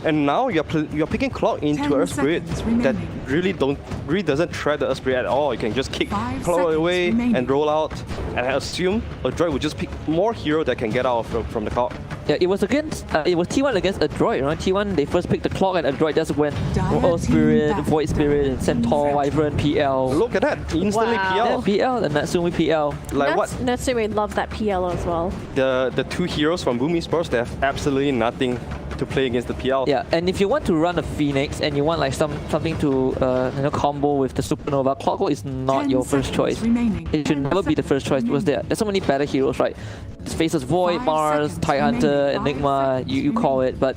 And now you're picking Clock into Earth Spirit that really doesn't threat the Earth Spirit at all. You can just kick Clock away and roll out, and I assume Adroit would just pick more hero that can get out from the Clock. Yeah, it was T1 against Adroit, right? T1 they first picked the Clock and Adroit just went Earth Spirit, Void Spirit, and Centaur, Wyvern, PL. Look at that, instantly Wow. PL. Yeah, PL and Natsumi PL. Like what? Natsumi loved that PL as well. The two heroes from Boom Esports, they have absolutely nothing to play against the PL. Yeah, and if you want to run a Phoenix and you want like something to combo with the Supernova, Clockwork is not your first choice. It should never be the first choice because there's so many better heroes, right? This faces Void, Mars, Tidehunter, Enigma, you call it, but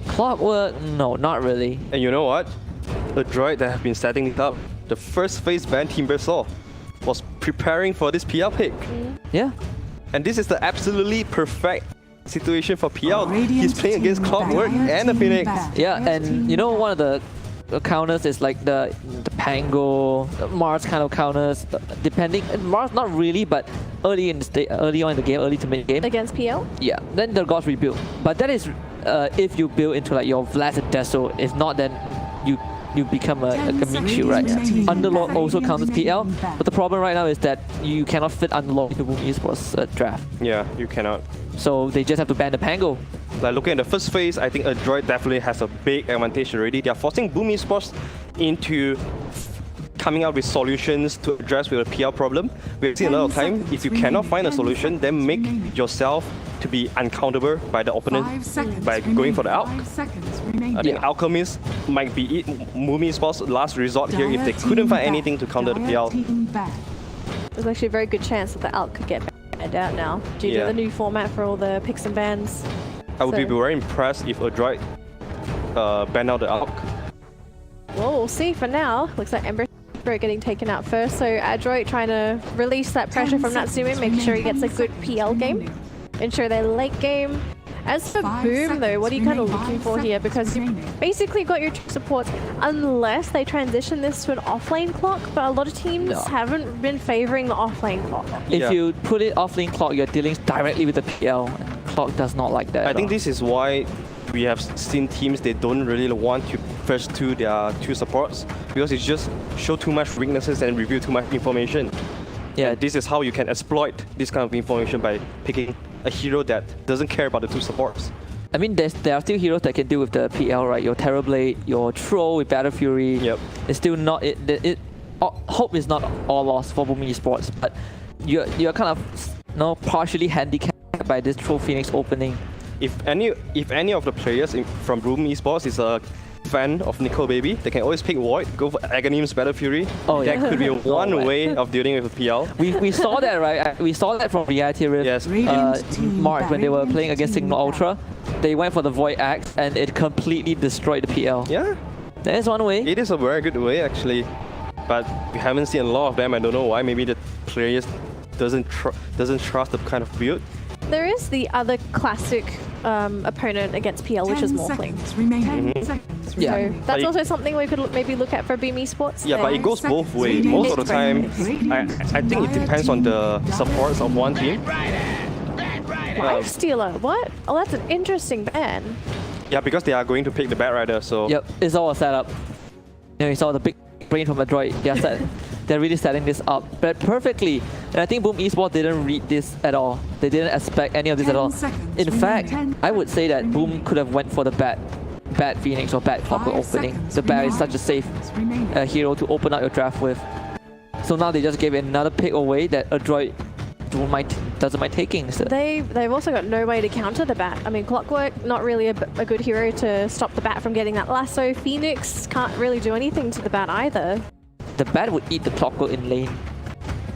Clockwork, no, not really. And you know what? Adroit that have been setting it up, the first phase ban Team Bersol was preparing for this PL pick. Yeah. And this is the absolutely perfect situation for PL. He's playing against Clockwork and the Phoenix. Yeah, and you know one of the counters is like the Pango, Mars kind of counters, depending. Mars not really, but early on in the game, early to mid game. Against PL? Yeah, then the gods rebuild. But that is if you build into like your Vlad and Deso. If not, then you become a Michu, right? Underlord also counters PL, but the problem right now is that you cannot fit Underlord into Boom Esports draft. Yeah, you cannot. So they just have to ban the Pango. Like looking at the first phase, I think Adroit definitely has a big advantage already. They are forcing Boom Esports into coming up with solutions to address with a PL problem. We've seen a lot of time, if you cannot find a solution, then make yourself to be uncountable by the opponent by going for the Alch. I think Alchemist might be Boom Esports' last resort here if they couldn't find anything to counter the PL. There's actually a very good chance that the Alch could get banned out now due to the new format for all the picks and bans. I would be very impressed if Adroit banned out the Alch. Well, we'll see for now. Looks like Ember Spirit getting taken out first, so Adroit trying to release that pressure from Natsumi, making sure he gets a good PL game, ensure their late game. As for Boom though, what are you kind of looking for here? Because you've basically got your two supports, unless they transition this to an offlane clock, but a lot of teams haven't been favoring the offlane clock. If you put it offlane clock, you're dealing directly with the PL. Clock does not like that. I think this is why we have seen teams, they don't really want to first to their two supports, because it just show too much weaknesses and reveal too much information. Yeah, this is how you can exploit this kind of information by picking a hero that doesn't care about the two supports. I mean, there are still heroes that can deal with the PL, right? Your Terrorblade, your Troll with Battle Fury. Yep. It's still not hope is not all lost for Boom Esports, but you're kind of partially handicapped by this Troll Phoenix opening. If any of the players from Boom Esports is a fan of Nickel Baby, they can always pick Void, go for Aghanim's Battle Fury. Oh, yeah. That could be one way of dealing with a PL. We saw that, right? We saw that from Reality Rift. Yes. March, when they were playing against Signal Ultra, they went for the Void Axe and it completely destroyed the PL. Yeah. That is one way. It is a very good way actually, but we haven't seen a lot of them. I don't know why. Maybe the players doesn't trust the kind of build. There is the other classic opponent against PL, which is Morphling. Yeah. So that's also something we could maybe look at for Boom Esports. Yeah, but it goes both ways. Most of the time, I think it depends on the supports of one team. Life Stealer, what? Oh, that's an interesting ban. Yeah, because they are going to pick the Bat Rider, so... Yep, it's all a setup. You saw the big brain from Adroit. They're really setting this up but perfectly. And I think Boom Esports didn't read this at all. They didn't expect any of this at all. In fact, I would say that Boom could have went for the Bat Phoenix or Bat Clockwork opening. The Bat is such a safe hero to open up your draft with. So now they just gave another pick away that Adroit doesn't mind taking. So. They've also got no way to counter the Bat. I mean, Clockwork, not really a good hero to stop the Bat from getting that lasso. Phoenix can't really do anything to the Bat either. The Bat would eat the Clockwork in lane.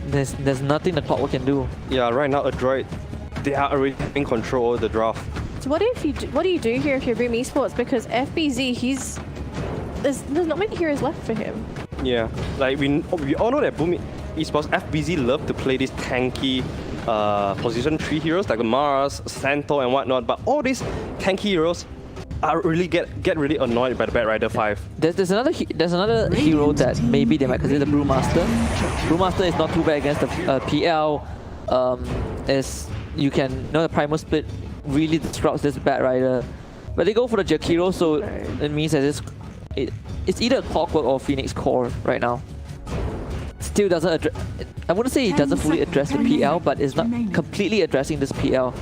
There's nothing the Clockwork can do. Yeah, right now Adroit, they are already in control of the draft. So what do you do here if you're Boom Esports? Because FBZ, there's not many heroes left for him. Yeah, like we all know that Boom Esports FBZ love to play these tanky position 3 heroes like Mars, Centaur and whatnot, but all these tanky heroes are really get really annoyed by the Bat Rider 5. There's another hero that maybe they might consider Brewmaster. Brewmaster is not too bad against the PL. The Primal Split really disrupts this Bat Rider. But they go for the Jakiro, so it means that it's either Clockwork or Phoenix Core right now. Still doesn't address. I wouldn't say it doesn't fully address the PL, but it's not completely addressing this PL.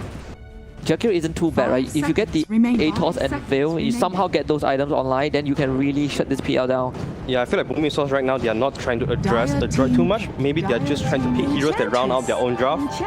Jakiro isn't too bad, right? If you get the Atos and Veil, you somehow get those items online, then you can really shut this PL down. Yeah, I feel like Boom Esports right now, they are not trying to address Adroit too much. Maybe they are just trying to pick heroes that round out their own draft.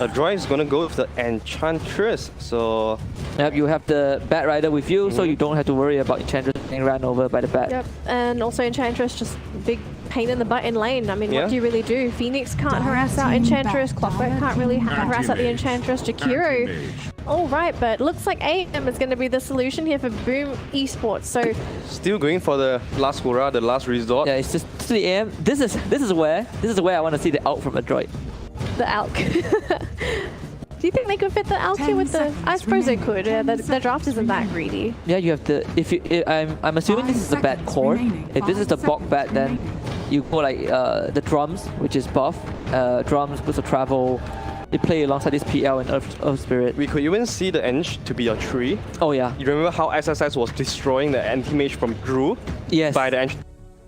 Adroit is gonna go with the Enchantress, so... Yep, you have the Bat Rider with you, so you don't have to worry about Enchantress being ran over by the Bat. Yep, and also Enchantress just big pain in the butt in lane. I mean, what do you really do? Phoenix can't harass out Enchantress, Clockwork can't really harass out the Enchantress, Jakiro. All right, but looks like AM is going to be the solution here for Boom Esports. So still going for the last hurrah, the last resort. Yeah, it's just to the AM. This is where I want to see the out from Adroit. The Alk. Do you think they could fit the Alk here with the? I suppose they could. Yeah, the draft isn't that greedy. Yeah, you have the. I'm assuming this is the Bat core. If this is the Bok Bat, then you go like the drums, which is buff. Drums, boost of travel. They play alongside this PL and Earth Spirit. We could even see the Eng to be a tree. Oh yeah. You remember how SSS was destroying the anti-mage from Drew? Yes. By the Eng.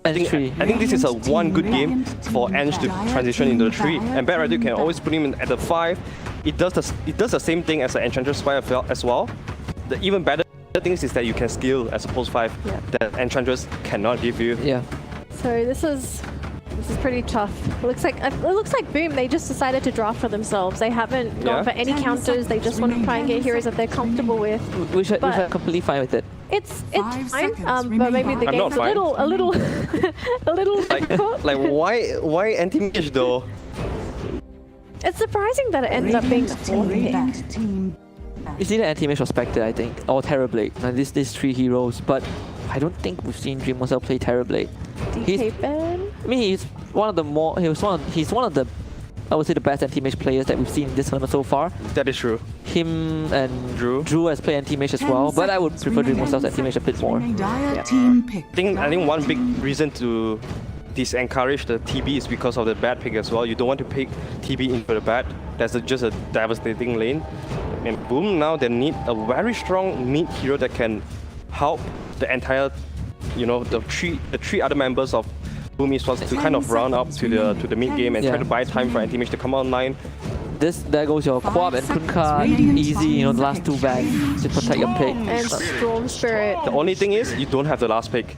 I think this is a one good game for Eng to transition into the tree. And Bat Rider can always put him in at the 5. It does the same thing as the Enchantress Spy as well. The even better thing is that you can skill as a post 5 that Enchantress cannot give you. Yeah. So this is pretty tough. It looks like Boom, they just decided to draft for themselves. They haven't gone for any counters. They just want to try and get heroes that they're comfortable with. Which are completely fine with it. It's fine, but maybe the game's a little difficult. Like why anti-mage though? It's surprising that it ended up being the 4th pick. It's either anti-mage or Spectre, I think, or Terrorblade. Now these 3 heroes, but I don't think we've seen Dreamwell play Terrorblade. I mean, he's one of the I would say the best anti-mage players that we've seen in this tournament so far. That is true. Him and Drew has played anti-mage as well, but I would prefer Dreamwell's anti-mage a bit more. I think one big reason to disencourage the TB is because of the bad pick as well. You don't want to pick TB into the bad. That's just a devastating lane. And Boom, now they need a very strong mid hero that can help the entire, the three other members of Boom Esports to kind of round up to the mid game and try to buy time for anti-mage to come online. There goes your Quab and Kunkka, easy, the last 2 bags to protect your pick. And Storm Spirit. The only thing is, you don't have the last pick.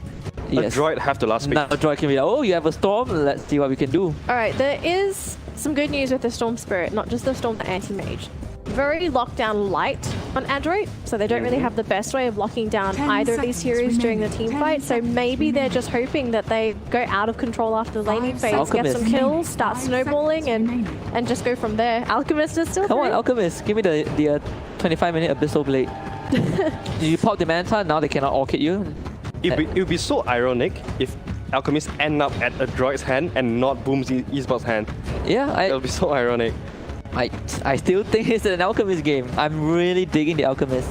Yes. Adroit have the last pick. Now Adroit can be like, oh, you have a Storm, let's see what we can do. Alright, there is some good news with the Storm Spirit, not just the Storm, the anti-mage. Very lockdown light on Adroit, so they don't really have the best way of locking down either of these heroes during the team fight, so maybe they're just hoping that they go out of control after the laning phase, get some kills, start snowballing, and just go from there. Alchemist is still Come on, Alchemist, give me the 25-minute Abyssal Blade. You pop the Manta, now they cannot all-kit you. It would be so ironic if Alchemist end up at Adroit's hand and not Boom's Esports hand. Yeah, it would be so ironic. I still think it's an Alchemist game. I'm really digging the Alchemist.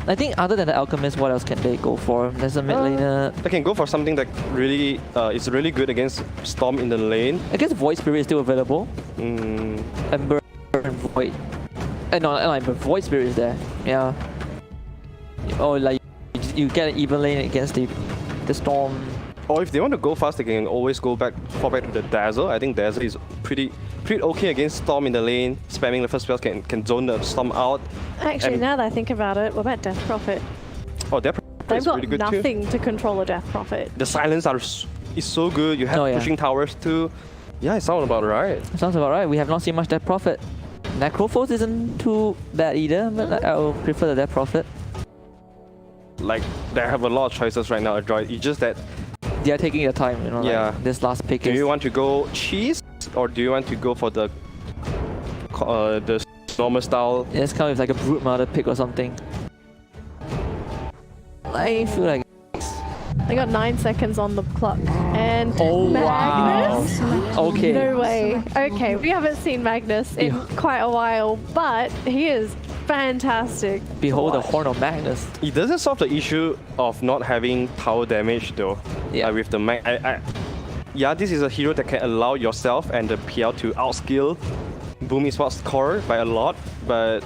I think other than the Alchemist, what else can they go for? There's a mid laner. They can go for something that really is really good against Storm in the lane. I guess Void Spirit is still available. Ember and Void. No, but Void Spirit is there. Yeah. Oh, like you get an even lane against the Storm. Or if they want to go fast, they can always fall back to the Dazzle. I think Dazzle is pretty okay against Storm in the lane. Spamming the first spells can zone the Storm out. Actually, now that I think about it, what about Death Prophet? Oh, Death Prophet They've is got pretty good nothing too. to control a Death Prophet. The silence is so good. You have pushing towers too. Yeah, it sounds about right. It sounds about right. We have not seen much Death Prophet. Necrophos isn't too bad either, but I will prefer the Death Prophet. Like, they have a lot of choices right now, Adroit. It's just that they are taking their time, like this last pick Do you want to go cheese or do you want to go for the normal style? Yeah, it's kind of like a Brute Mother pick or something. I feel like they got 9 seconds on the clock. And Magnus? Wow. Okay. No way. Okay, we haven't seen Magnus in quite a while, but he is fantastic. Behold the Horn of Magnus. It doesn't solve the issue of not having tower damage though. Yeah. With the yeah, this is a hero that can allow yourself and the PL to outskill Boom Esports core by a lot, but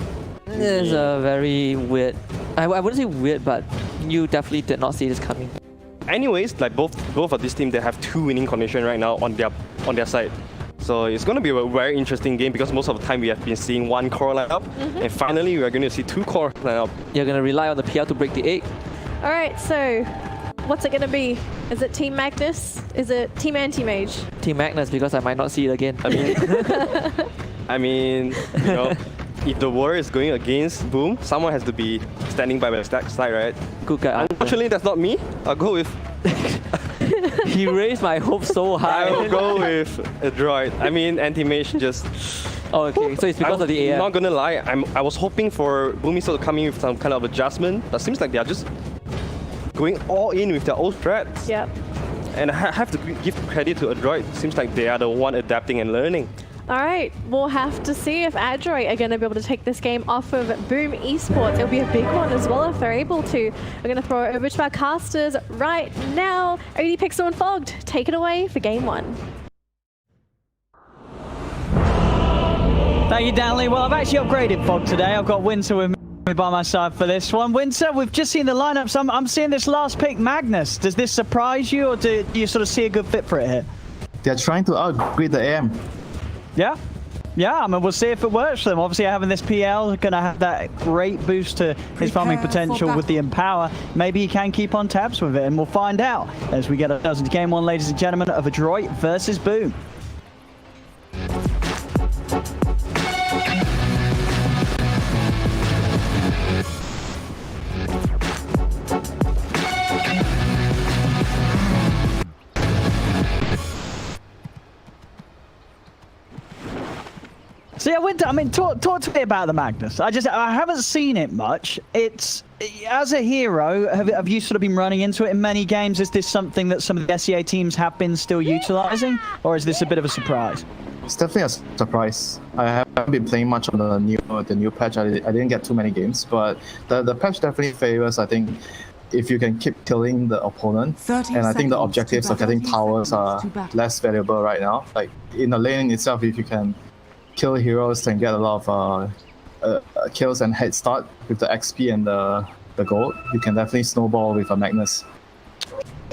it's a very weird I wouldn't say weird, but you definitely did not see this coming. Anyways, like both of this team, they have 2 winning condition right now on their side. So it's going to be a very interesting game because most of the time we have been seeing 1 core lineup, and finally we are going to see 2 core lineup. You're going to rely on the PL to break the egg. All right, so what's it going to be? Is it Team Magnus? Is it Team Anti-Mage? Team Magnus, because I might not see it again. I mean, you know, if the war is going against Boom, someone has to be standing by the stack side, right? Good guy. Unfortunately, that's not me. I'll go with... He raised my hopes so high. I will go with Adroit. I mean, Anti-Mage just... Oh, okay, so it's because of the AM. I'm not gonna lie, I was hoping for Boom to come in with some kind of adjustment, but seems like they are just going all in with their old strats. Yep. And I have to give credit to Adroit. Seems like they are the one adapting and learning. All right, we'll have to see if Adroit are going to be able to take this game off of Boom Esports. It'll be a big one as well if they're able to. We're going to throw it over to our casters right now. OD Pixel and Fogged, take it away for Game 1. Thank you, Danley. Well, I've actually upgraded Fog today. I've got Winter with me by my side for this one. Winter, we've just seen the lineups. I'm seeing this last pick, Magnus. Does this surprise you, or do you sort of see a good fit for it here? They're trying to upgrade the AM. Yeah. Yeah, I mean, we'll see if it works for them. Obviously, having this PL going to have that great boost to his farming potential with the Empower. Maybe he can keep on tabs with it, and we'll find out as we get ourselves into Game 1, ladies and gentlemen, of Adroit versus Boom. So yeah, Winter, I mean, talk to me about the Magnus. I haven't seen it much. It's, as a hero, have you sort of been running into it in many games? Is this something that some of the SEA teams have been still utilizing, or is this a bit of a surprise? It's definitely a surprise. I haven't been playing much on the new patch. I didn't get too many games, but the patch definitely favors, I think, if you can keep killing the opponent. And I think the objectives of getting towers are less valuable right now. Like in the lane itself, if you can kill heroes and get a lot of kills and head start with the XP and the gold, you can definitely snowball with a Magnus.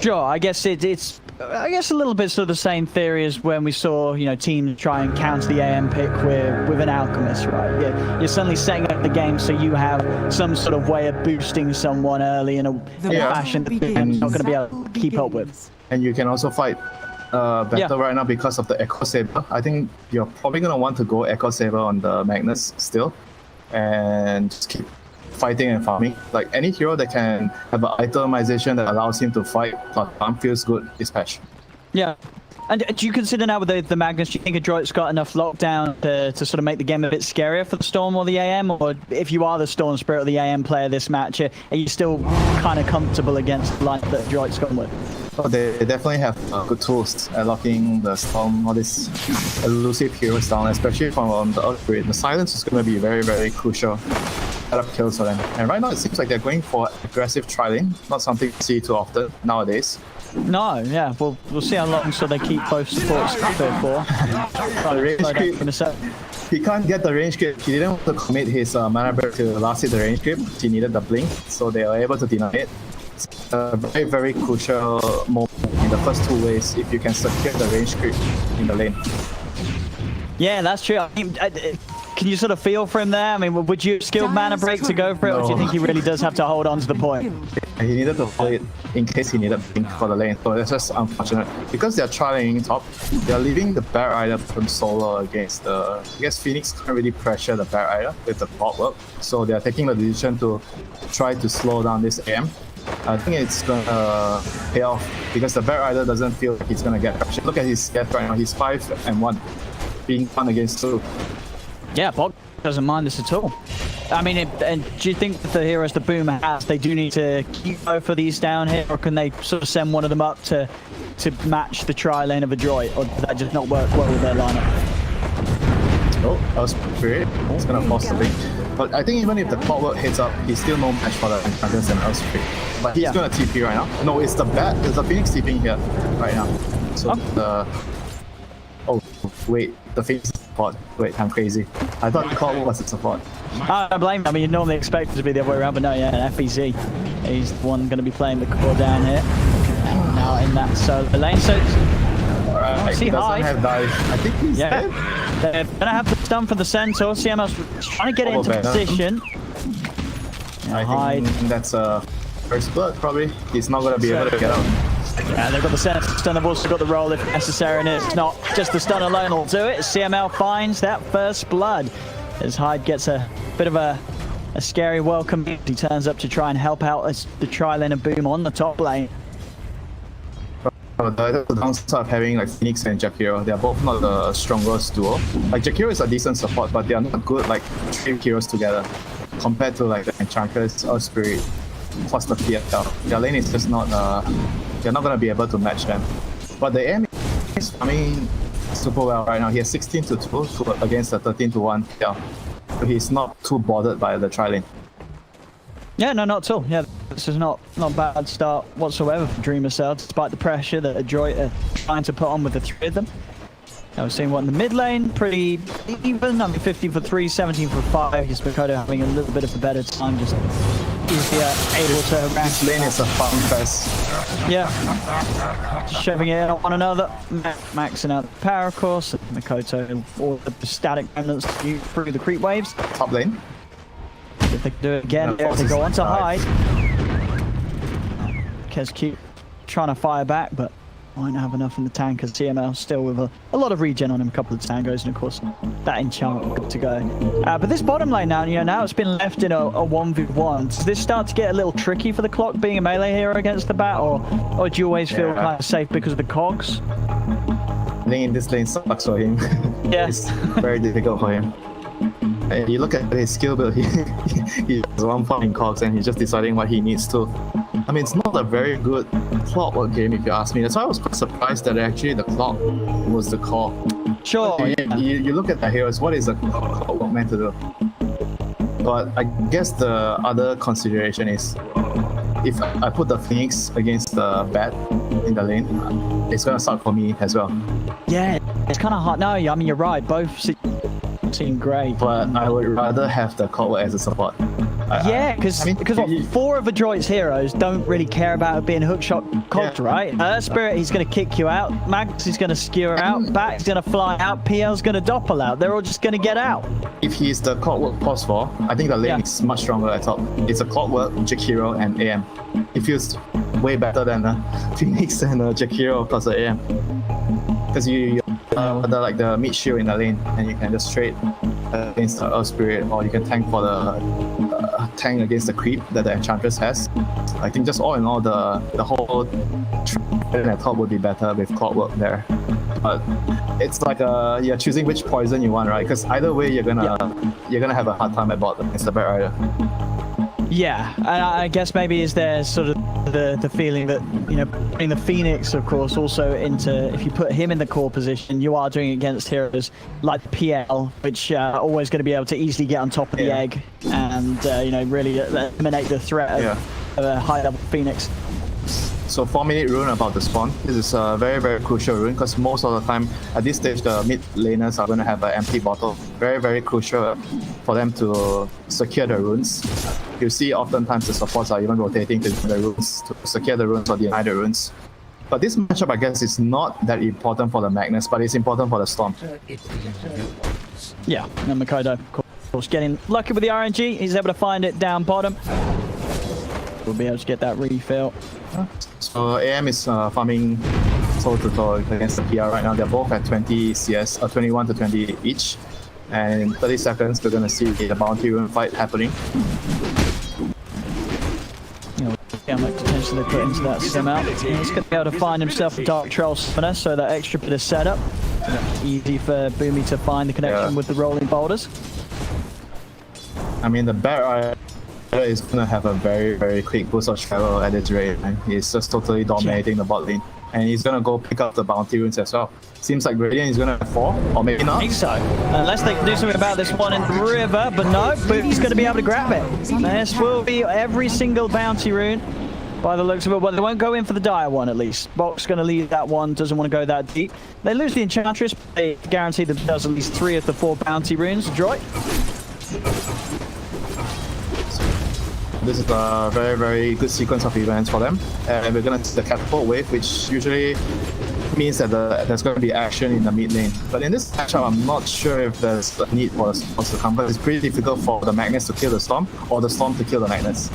Sure, I guess it's a little bit sort of the same theory as when we saw, you know, teams try and counter the AM pick with an Alchemist, right? You're suddenly setting up the game so you have some sort of way of boosting someone early in a fashion that you're not going to be able to keep up with. And you can also fight better right now because of the Echo Saber. I think you're probably going to want to go Echo Saber on the Magnus still and just keep fighting and farming. Like any hero that can have an itemization that allows him to fight plus farm feels good this patch. Yeah. And do you consider now with the Magnus, do you think Adroit's got enough lockdown to sort of make the game a bit scarier for the Storm or the AM? Or if you are the Storm Spirit or the AM player this match, are you still kind of comfortable against the line that Adroit's gone with? Oh, they definitely have good tools at locking the Storm, all these elusive heroes down, especially from the upgrade. The silence is going to be very, very crucial. Set up kills for them. And right now it seems like they're going for aggressive trialing, not something you see too often nowadays. No, yeah, we'll see how long so they keep both supports there for. He can't get the range creep. He didn't want to commit his mana break to last hit the range creep. He needed the blink, so they were able to deny it. It's a very, very crucial moment in the first 2 ways if you can secure the range creep in the lane. Yeah, that's true. I mean, can you sort of feel for him there? I mean, would you skilled mana break to go for it, or do you think he really does have to hold on to the point? He needed to hold it in case he needed blink for the lane, so that's just unfortunate. Because they're trialing top, they're leaving the Bear Rider from solo against the... I guess Phoenix can't really pressure the Bear Rider with the bot work, so they're taking the decision to try to slow down this AM. I think it's gonna pay off because the Bear Rider doesn't feel like he's gonna get pressure. Look at his stat right now, he's 5-1, being 1 against 2. Yeah, Bog doesn't mind this at all. I mean, and do you think that the heroes the Boom has, they do need to keep both of these down here, or can they sort of send one of them up to match the tri-lane of Adroit, or does that just not work well with their lineup? Oh, that was great. It's gonna force the blink. But I think even if the clockwork hits up, he's still no match for the Dragons and Earthquake. But he's gonna TP right now. No, it's the Phoenix TPing here right now. So oh wait, the Phoenix is support. Wait, I'm crazy. I thought Clockwork was a support. I don't blame him. I mean, you normally expect it to be the other way around, but no, yeah, FEZ. He's the one going to be playing the core down here. And now in that solo lane. So, He doesn't have dive. I think he's dead. They're going to have the stun for the Centaur. CML's trying to get into position. I think that's a first blood, probably. He's not going to be able to get out. Yeah, they've got the stun, they've also got the roll if necessary, and it's not just the stun alone will do it. CML finds that first blood as Hyde gets a bit of a scary welcome. He turns up to try and help out as the tri-lane and Boom on the top lane. The downside of having like Phoenix and Jakiro, they are both not the strongest duo. Like Jakiro is a decent support, but they are not good like three heroes together compared to like the Enchantress or Spirit plus the PFL. Their lane is just not you're not gonna be able to match them. But the aim is super well right now. He has 16-2 against the 13-1 PL. So he's not too bothered by the tri-lane. Yeah, no, not at all. Yeah, this is not a bad start whatsoever for Dreamer Cell, despite the pressure that Adroit are trying to put on with the three of them. Now we're seeing what in the mid lane, pretty even. I mean, 15 for 3, 17 for 5. Just Makoto having a little bit of a better time, just easier able to This lane is a fun fest. Yeah, shoving it on one another, maxing out the power, of course. Makoto, all the static remnants through the creep waves. Top lane. If they can do it again, they go on to Hyde. Kez keep trying to fire back, but won't have enough in the tank as CML still with a lot of regen on him, a couple of tangos, and of course that enchant good to go. But this bottom lane now, now it's been left in a 1v1. Does this start to get a little tricky for the Clock being a melee hero against the bat, or do you always feel kind of safe because of the cogs? I think in this lane sucks for him. Yeah. It's very difficult for him. And you look at his skill build, he has 1 point in cogs and he's just deciding what he needs to. I mean, it's not a very good Clockwork game if you ask me. That's why I was quite surprised that actually the Clock was the core. Sure. You look at the heroes, what is the Clockwork meant to do? But I guess the other consideration is if I put the Phoenix against the Bat in the lane, it's gonna suck for me as well. Yeah, it's kind of hard. No, I mean, you're right. Both seem great. But I would rather have the Clockwork as a support. Yeah, because 4 of Adroit's heroes don't really care about being hookshot cogged, right? Spirit, he's going to kick you out. Max is going to skewer out. Bat's going to fly out. PL's going to doppel out. They're all just going to get out. If he's the Clockwork pause 4, I think the lane is much stronger at top. It's a Clockwork, Jakiro, and AM. It feels way better than the Phoenix and Jakiro plus the AM. Because you the mid shield in the lane, and you can just trade against the Earth Spirit, or you can tank for the tank against the creep that the Enchantress has. I think just all in all, the whole trade at top would be better with Clockwork there. But it's like you're choosing which poison you want, right? Because either way, you're gonna have a hard time at bottom against the Bat Rider. Yeah, and I guess maybe is there sort of the feeling that, putting the Phoenix, of course, also into, if you put him in the core position, you are doing it against heroes like PL, which are always going to be able to easily get on top of the egg and, really eliminate the threat of a high-level Phoenix. So 4-minute rune about the spawn. This is a very, very crucial rune because most of the time at this stage the mid laners are going to have an empty bottle. Very, very crucial for them to secure the runes. You see oftentimes the supports are even rotating to the runes to secure the runes or deny the runes. But this matchup, I guess, is not that important for the Magnus, but it's important for the Storm. Yeah, and Makoto, of course, getting lucky with the RNG. He's able to find it down bottom. We'll be able to get that refill. So AM is farming toe-to-toe against the PR right now. They're both at 20 CS, 21 to 20 each. And in 30 seconds, we're going to see the bounty rune fight happening. How much attention they put into that sim out. He's going to be able to find himself a Dark Troll Summoner, so that extra bit of setup. Easy for Boomy to find the connection with the rolling boulders. I mean, the Bat Rider is going to have a very, very quick boost of travel at its rate, and he's just totally dominating the bot lane. And he's going to go pick up the bounty runes as well. Seems like Radiant is going to have 4, or maybe not. I think so. Unless they can do something about this one in the river, but no, Boomy's going to be able to grab it. This will be every single bounty rune by the looks of it. Well, they won't go in for the dire one, at least. Bok's going to leave that one, doesn't want to go that deep. They lose the Enchantress, but they guarantee themselves at least 3 of the 4 bounty runes. Adroit. This is a very, very good sequence of events for them. And we're going to see the catapult wave, which usually means that there's going to be action in the mid lane. But in this matchup, I'm not sure if there's a need for the Storms to come, because it's pretty difficult for the Magnets to kill the Storm, or the Storm to kill the Magnets.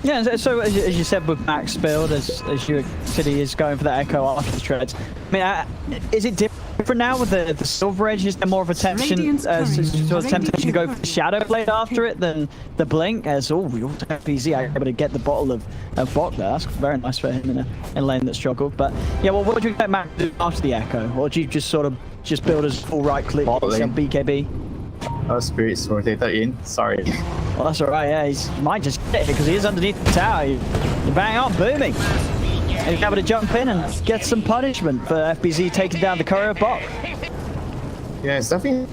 Yeah, so as you said with Max build, as you said, he is going for the Echo after the treads. I mean, is it different now with the Silver Edge? Is there more of a temptation to go for the Shadow Blade after it than the Blink? As we also have PZ able to get the bottle of Bok there. That's very nice for him in a lane that struggled. But yeah, well, what would you expect Max to do after the Echo? Or do you just sort of build as full right click on BKB? Spirits rotated in. Sorry. Well, that's alright, yeah. He might just get it because he is underneath the tower. You bang on, booming. And he's able to jump in and get some punishment for FBZ taking down the courier Bok. Yeah, it's definitely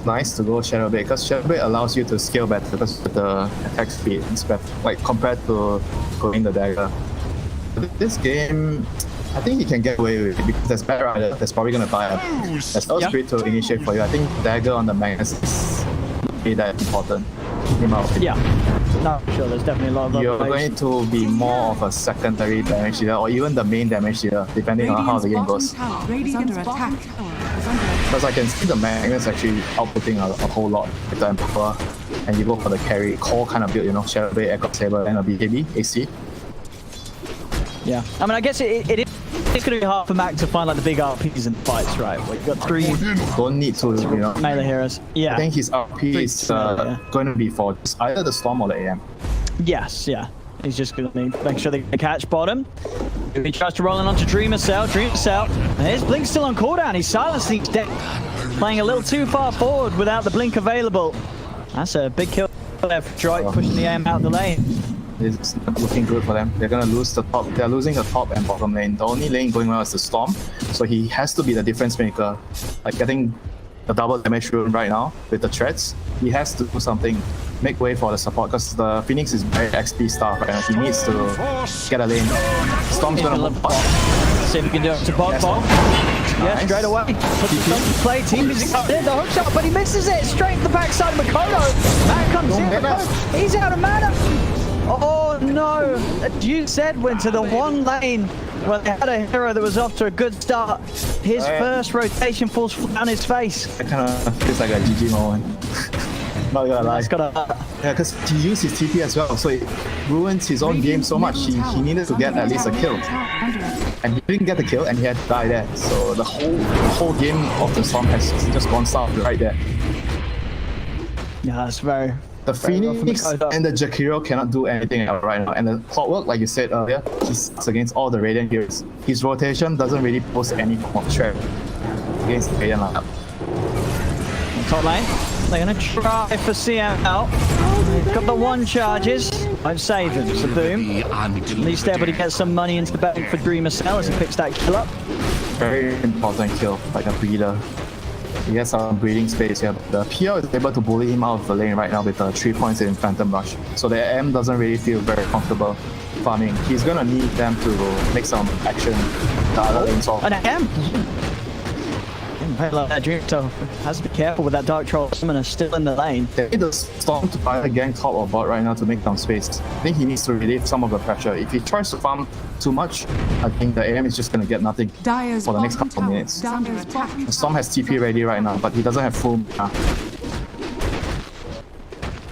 nice to go Shadow Blade, because Shadow Blade allows you to scale better because of the attack speed, like compared to going the dagger. But this game, I think he can get away with it because there's better rider that's probably going to buy up. There's no spirit to initiate for you. I think dagger on the Magnus is really that important. Yeah, no, sure, there's definitely a lot of You're going to be more of a secondary damage dealer, or even the main damage dealer, depending on how the game goes. Because I can see the Magnus actually outputting a whole lot with the Emperor, and you go for the carry core kind of build, you know, Shadow Blade, Echo Saber, and a BKB, AC. Yeah, I mean, I guess it's going to be hard for Mac to find like the big RPs in fights, right? Well, you've got 3 don't need to, you know, melee heroes. Yeah, I think his RP is going to be for either the Storm or the AM. Yes, yeah. He's just going to make sure they catch bottom. He tries to roll in onto Dreamer Cell. And his Blink's still on cooldown. He's silencing his deck. Playing a little too far forward without the Blink available. That's a big kill there for Adroit, pushing the AM out the lane. It's not looking good for them. They're going to lose the top. They're losing the top and bottom lane. The only lane going well is the Storm. So he has to be the difference maker. Like getting the double damage rune right now with the treads. He has to do something. Make way for the support, because the Phoenix is very XP stuff right now. He needs to get a lane. Storm's going to move up. See if we can do it to Bok. Yeah, straight away. Puts the Storm to play. Team music up there. The hook shot, but he misses it. Straight to the backside of Makoto. Man comes in. He's out of mana. Oh no! You said went to the one lane where they had a hero that was off to a good start. His first rotation falls flat on his face. It kind of feels like a GG moment. Not gonna lie. Yeah, because he used his TP as well, so it ruins his own game so much. He needed to get at least a kill. And he didn't get the kill, and he had to die there. So the whole game of the Storm has just gone south right there. Yeah, that's very... The Phoenix and the Jakiro cannot do anything right now. And the Clockwork, like you said earlier, he's against all the Radiant heroes. His rotation doesn't really pose any form of threat against the Radiant lineup. Top lane, they're going to try for CML. They've got the 1 charges. I've saved him, so boom. At least able to get some money into the bank for Dreamer Cell as he picks that kill up. Very important kill, like a breeder. He has some breathing space here. The PL is able to bully him out of the lane right now with 3 points in Phantom Rush. So the AM doesn't really feel very comfortable farming. He's gonna need them to make some action. The other lanes off. An AM! Like that Dream, so has to be careful with that Dark Troll Summoner still in the lane. They need the Storm to either gang top or bot right now to make some space. I think he needs to relieve some of the pressure. If he tries to farm too much, I think the AM is just going to get nothing for the next couple of minutes. The Storm has TP ready right now, but he doesn't have full mana.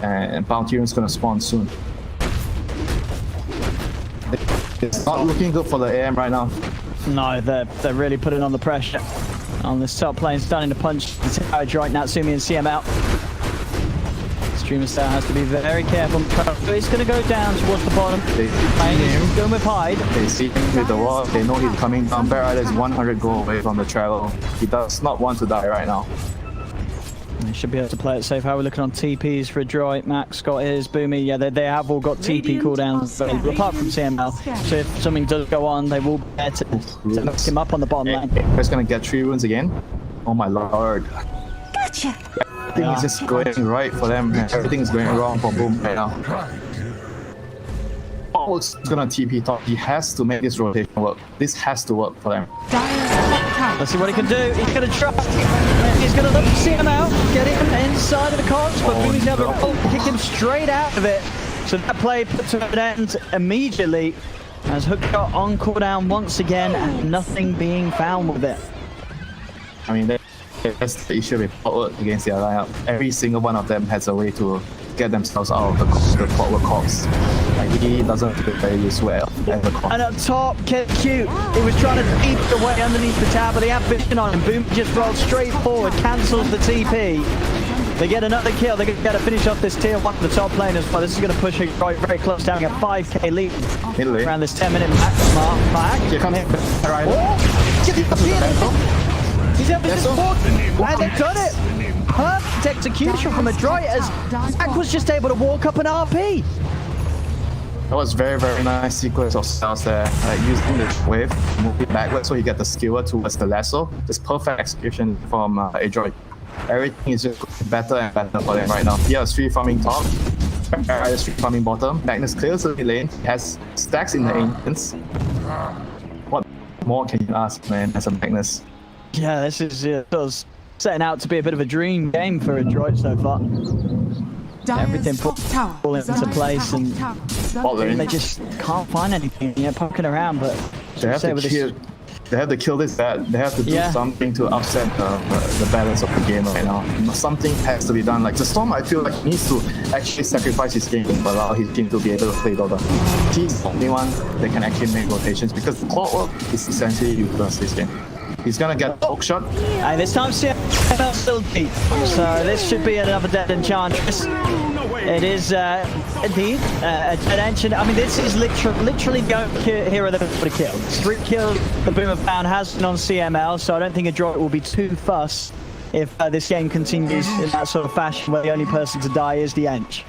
And Bounty Rune's going to spawn soon. It's not looking good for the AM right now. No, they're really putting on the pressure. On this top lane, starting to punch the Adroit, Natsumi and CM out. Streamer Star has to be very careful. It's going to go down towards the bottom. He's going with Hyde. They see him with the wall. They know he's coming down. Bear Rider is 100 gold away from the travel. He does not want to die right now. They should be able to play it safe. How are we looking on TPs for Adroit? Max got his, Boomy. Yeah, they have all got TP cooldowns, apart from CML. So if something does go on, they will be there to knock him up on the bottom lane. He's going to get 3 runes again. Oh my lord. Gotcha. Everything is just going right for them. Everything is going wrong for Boom right now. Clockwork's gonna TP top. He has to make this rotation work. This has to work for them. Let's see what he can do. He's going to try. He's going to look to see him out, get him inside of the cogs, but Boomy's able to kick him straight out of it. So that play puts an end immediately as Hook got on cooldown once again and nothing being found with it. I mean, that's the issue with Clockwork against their lineup. Every single one of them has a way to get themselves out of the Clockwork cogs. Like, he doesn't do very useful as a cog. And up top, Cute. He was trying to eat the way underneath the tower, but they have vision on him. Boom just rolls straight forward, cancels the TP. They get another kill. They're going to finish off this tier 1 of the top lane as well. This is going to push it right very close to having a 5k lead around this 10-minute mark. Here comes right. He's able to support, and they've done it. Perfect execution from Adroit as Zach was just able to walk up an RP. That was very nice sequence of styles there. Using the wave, moving backwards so you get the skewer towards the lasso. Just perfect execution from Adroit. Everything is just better and better for them right now. He has 3 farming top, 3 farming bottom. Magnus clears the mid lane. He has stacks in the ancients. What more can you ask, man, as a Magnus? Yeah, this is setting out to be a bit of a dream game for Adroit so far. Everything fall into place and they just can't find anything. Yeah, poking around, but they have to kill this bat. They have to do something to upset the balance of the game right now. Something has to be done. Like the Storm, I feel like he needs to actually sacrifice his game to allow his team to be able to play Dota. He's the only one that can actually make rotations because the Clockwork is essentially useless this game. He's gonna get a hook shot. And this time CML still deep. So this should be another dead enchantress. It is indeed a dead enchant. I mean, this is literally the only hero that would kill. 3 kills the Boomer found has been on CML, so I don't think Adroit will be too fussed if this game continues in that sort of fashion where the only person to die is the Ench.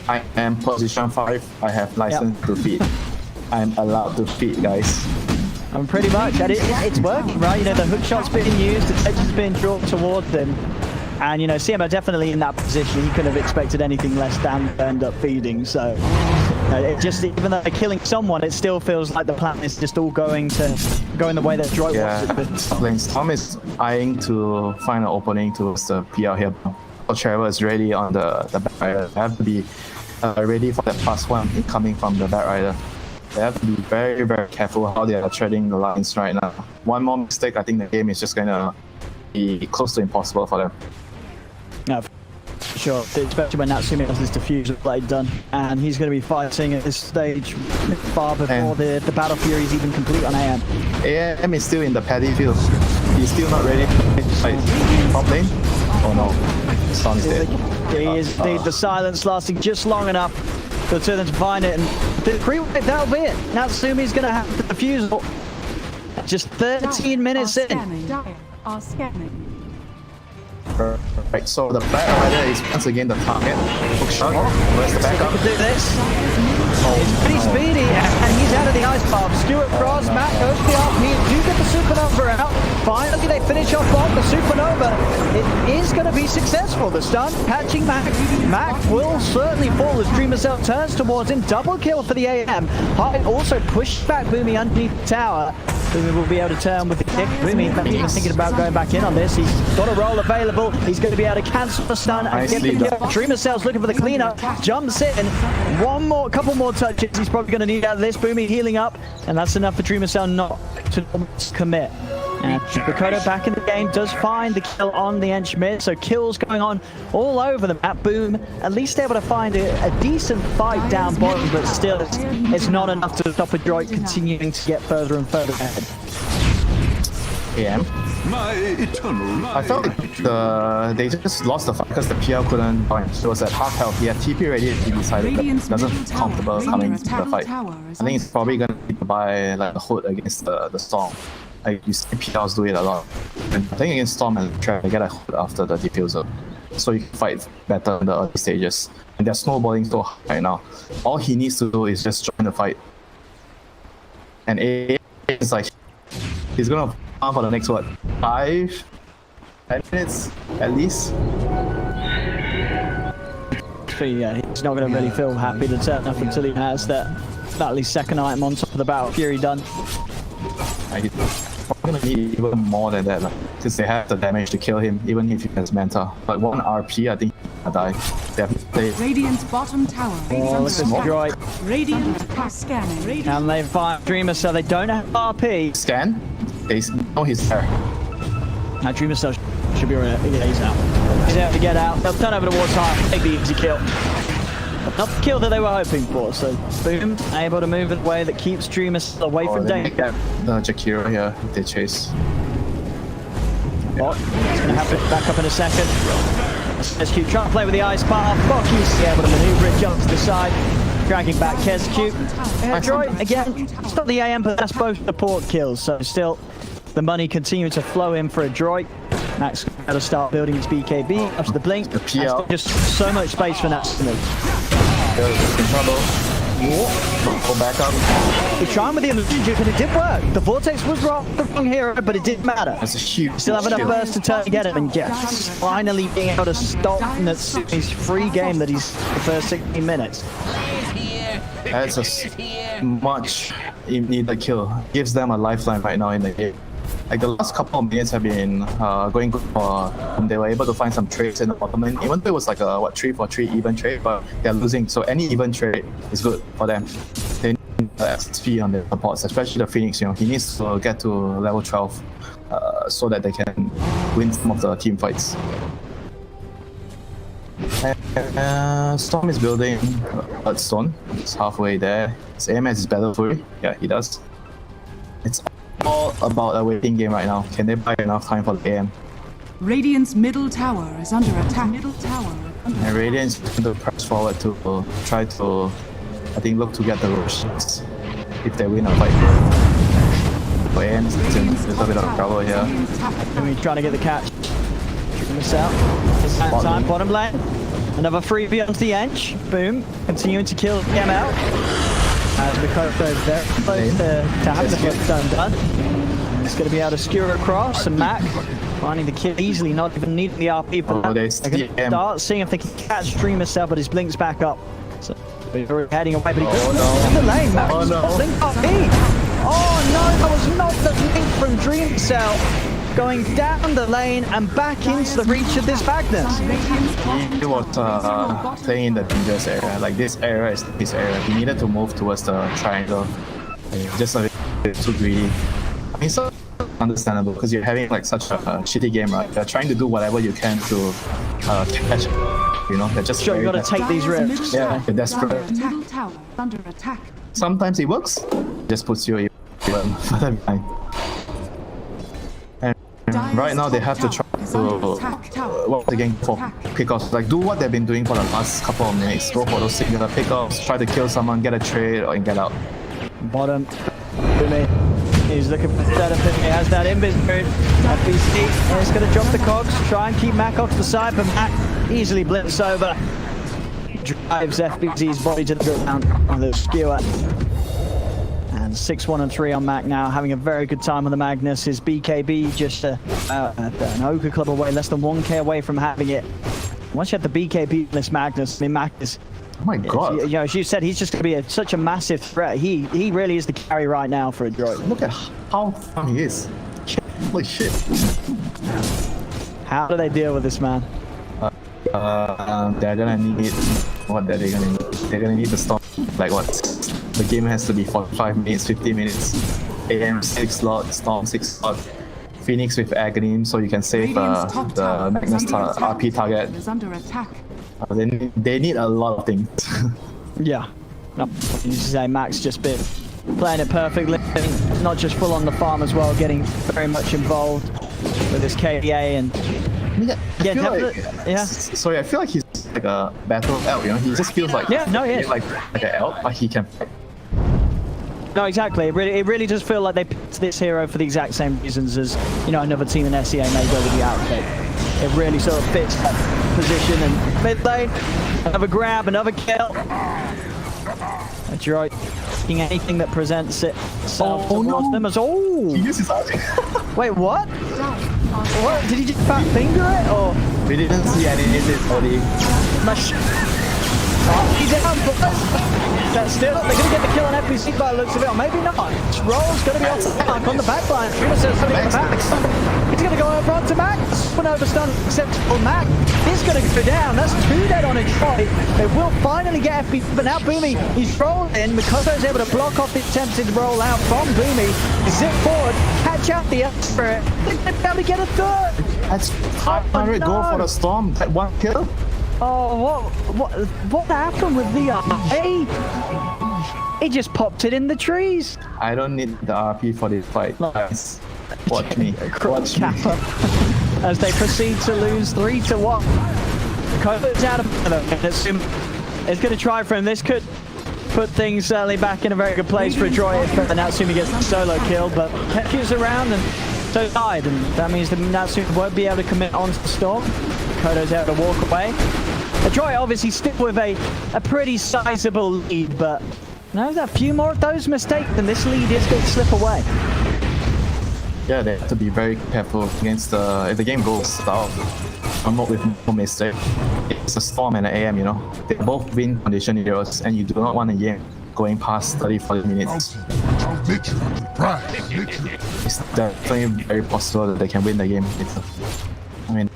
I am position 5. I have license to feed. I'm allowed to feed, guys. And pretty much, and it's working, right? You know, the hook shot's being used, the edge is being drawn towards him. And, you know, CMO definitely in that position. He couldn't have expected anything less than to end up feeding. So, it just, even though they're killing someone, it still feels like the plan is just all going the way that Adroit wants it. Storm is eyeing to find an opening towards the PL here. Trevor is ready on the back rider. They have to be ready for that +1 coming from the back rider. They have to be very careful how they are treading the lines right now. One more mistake, I think the game is just going to be close to impossible for them. Yeah, for sure. Especially when Natsumi has his diffuser blade done. And he's going to be fighting at this stage far before the Battle Fury is even complete on AM. AM is still in the paddy field. He's still not ready to fight top lane. Oh no, Storm is dead. He is indeed. The silence lasting just long enough for the two of them to find it. And the pre-wave, that'll be it. Natsumi's going to have the defusal. Just 13 minutes in. Right, so the back rider is once again the target. Hook shot. Where's the backup? Do this. It's pretty speedy, and he's out of the ice bomb. Stewart Cross, Matt goes for the RP. Do get the Supernova out. Finally, they finish off on the Supernova. It is going to be successful. The stun patching Mac. Mac will certainly fall as Dreamer Cell turns towards him. Double kill for the AM. Hyde also pushed back Boomy underneath the tower. Boomy will be able to turn with the kick. Boomy even thinking about going back in on this. He's got a roll available. He's going to be able to cancel the stun and get the kill. Dreamer Cell's looking for the cleanup. Jumps in. Couple more touches. He's probably going to need out of this. Boomy healing up. And that's enough for Dreamer Cell not to commit. And Dakota back in the game does find the kill on the Ench mid, so kills going on all over them at Boom. At least able to find a decent fight down bottom, but still it's not enough to stop Adroit continuing to get further and further ahead. AM. I felt like they just lost the fight because the PL couldn't find. It was at half health. He had TP ready and he decided that he doesn't feel comfortable coming into the fight. I think he's probably going to need to buy like a hood against the Storm. Like you see PLs do it a lot. And I think against Storm and try to get a hood after the diffuser, so you can fight better in the early stages. And they're snowballing so high right now. All he needs to do is just join the fight. And it's like he's gonna farm for the next 5-10 minutes at least. So yeah, he's not gonna really feel happy to turn up until he has that That at least second item on top of the Battle Fury done. He's probably gonna need even more than that, since they have the damage to kill him, even if he has Manta. But one RP, I think he'll die. Definitely. Radiant's bottom tower. Oh, look at Adroit. Radiant are scanning. And they find Dreamer Cell. They don't have RP. Scan. They know he's there. Now Dreamer Cell should be alright. Yeah, he's out. He's out to get out. They'll turn over the wartime. Take the easy kill. Not the kill that they were hoping for. So Boom able to move in a way that keeps Dreamer Cell away from danger. The Jakiro here, they chase. Bot. It's going to have it back up in a second. SQ trying to play with the ice bar. Bocky's able to maneuver it, jump to the side. Dragging back KSQ. Adroit, again, it's not the AM, but that's both the port kills. So still, the money continuing to flow in for Adroit. Max got to start building his BKB up to the blink. The PL. Just so much space for Nats to move. In trouble. Go back up. We're trying with the illusion, but it did work. The Vortex was wrong, the wrong hero, but it didn't matter. That's a huge. Still have enough burst to turn and get him, and yes, finally being able to stop Natsumi's free game that he's the first 16 minutes. That's a much needed kill. Gives them a lifeline right now in the game. Like the last couple of minutes have been going good for them. They were able to find some trades in the bottom lane. Even though it was like a 3-for-3 even trade, but they're losing. So any even trade is good for them. They need the XP on the supports, especially the Phoenix. You know, he needs to get to level 12 so that they can win some of the team fights. Storm is building Bloodstone. It's halfway there. His AMS is Battle Fury. Yeah, he does. It's all about a waiting game right now. Can they buy enough time for the AM? Radiant's middle tower is under attack. Middle tower. And Radiant's going to press forward to try to, I think, look to get the Roshes if they win a fight. For AM, it's in a little bit of trouble here. And we're trying to get the catch. Shooting this out. This time, bottom lane. Another freebie onto the edge. Boom. Continuing to kill ML. Because they're very close to have the first zone done. He's going to be able to skewer across, and Mac finding the kill easily, not even needing the RP for that. They're going to start seeing if they can catch Dreamer Cell, but his blink's back up. So we're heading away, but he goes in the lane, Mac. Oh no. Blink RP. Oh no, that was not the link from Dreamer Cell. Going down the lane and back into the reach of this Magnus. He was playing in the dangerous area. Like this area is this area. He needed to move towards the triangle. Just a bit too greedy. I mean, so understandable because you're having like such a shitty game, right? You're trying to do whatever you can to catch it. You know, they're just sure, you got to take these risks. Yeah, you're desperate. Middle tower under attack. Sometimes it works. Just puts you even further behind. Right now they have to try to once again for pickoffs, like do what they've been doing for the last couple of minutes. Go for those singular pickoffs, try to kill someone, get a trade, or get out. Bottom, he's looking for that. He has that inventory. FBC, and he's going to drop the cogs, try and keep Mac off to the side, but Mac easily blimps over. Drives FBC's body to the ground on the skewer. And 6-1-3 on Mac now, having a very good time on the Magnus. His BKB just an Ochre Club away, less than 1k away from having it. Once you have the BKB on this Magnus, I mean, Magnus, oh my god. You know, as you said, he's just going to be such a massive threat. He really is the carry right now for Adroit. Look at how fun he is. Holy shit. How do they deal with this man? They're gonna need what? They're gonna need the storm. Like what? The game has to be 45 minutes, 50 minutes. AM 6 slot, Storm 6 slot, Phoenix with Agony, so you can save the Magnus RP target. Is under attack. They need a lot of things. Yeah. No, you say Max just been playing it perfectly, not just full on the farm as well, getting very much involved with his KDA and Sorry, I feel like he's like a battle elf, you know? He just feels like he is. like an elf, but he can fight. No, exactly. It really does feel like they picked this hero for the exact same reasons as, you know, another team in SEA may go with the outfit. It really sort of fits that position. And mid lane, another grab, another kill. Adroit taking anything that presents itself towards them as He uses that. Wait, what? What? Did he just fat finger it or? We didn't see any of it, Odie. He's down, that's still, they're going to get the kill on FPC by the looks of it, or maybe not. Roll's going to be off the mark on the backline. He's going to go over onto Max. One overstun acceptable. Max is going to go down. That's 2 dead on Adroit. They will finally get FPC, but now Boomy, he's rolled in. Mikoto's able to block off the attempted roll out from Boomy. Zip forward, catch out the Spirit. They're able to get a third. That's 500 gold for the Storm. That 1 kill. Oh, what happened with the RP? He just popped it in the trees. I don't need the RP for this fight. Guys, watch me. Watch me. Kappa. As they proceed to lose 3-1. Kova's out of them. It's going to try for him. This could put things certainly back in a very good place for Adroit if Natsumi gets the solo kill, but Keki's around and so died, and that means that Natsumi won't be able to commit on to Storm. Kodo's able to walk away. Adroit obviously still with a pretty sizable lead, but no, a few more of those mistakes and this lead is going to slip away. Yeah, they have to be very careful against if the game goes south. I'm not with no mistake. It's a Storm and an AM, you know. They're both win condition heroes, and you do not want a game going past 30-40 minutes. It's definitely very possible that they can win the game. I mean,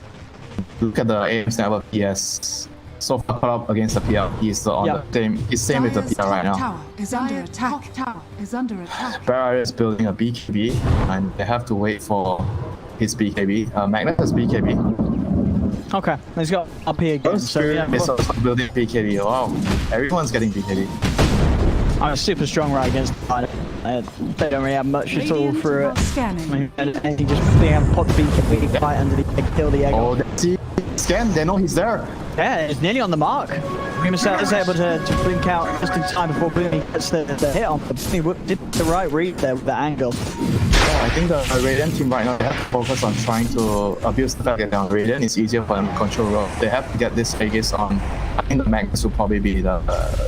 look at the AM snapper PS. So far caught up against the PL. He's on the same. He's same with the PL right now. Tower is under attack. Tower is under attack. Barrier is building a BKB, and they have to wait for his BKB. Magnet has BKB. Okay, he's got up here again. So yeah, it's also building BKB. Wow, everyone's getting BKB. I'm super strong right against the they don't really have much at all for it. I mean, anything just being able to pop the BKB right under the kill the egg. Oh, see, scan. They know he's there. Yeah, it's nearly on the mark. Primusel is able to blink out just in time before Boomy gets the hit on. He did the right read there with the angle. I think the Radiant team right now they have to focus on trying to abuse the fact that they're on Radiant. It's easier for them to control roll. They have to get this Aegis on. I think the Magnus will probably be the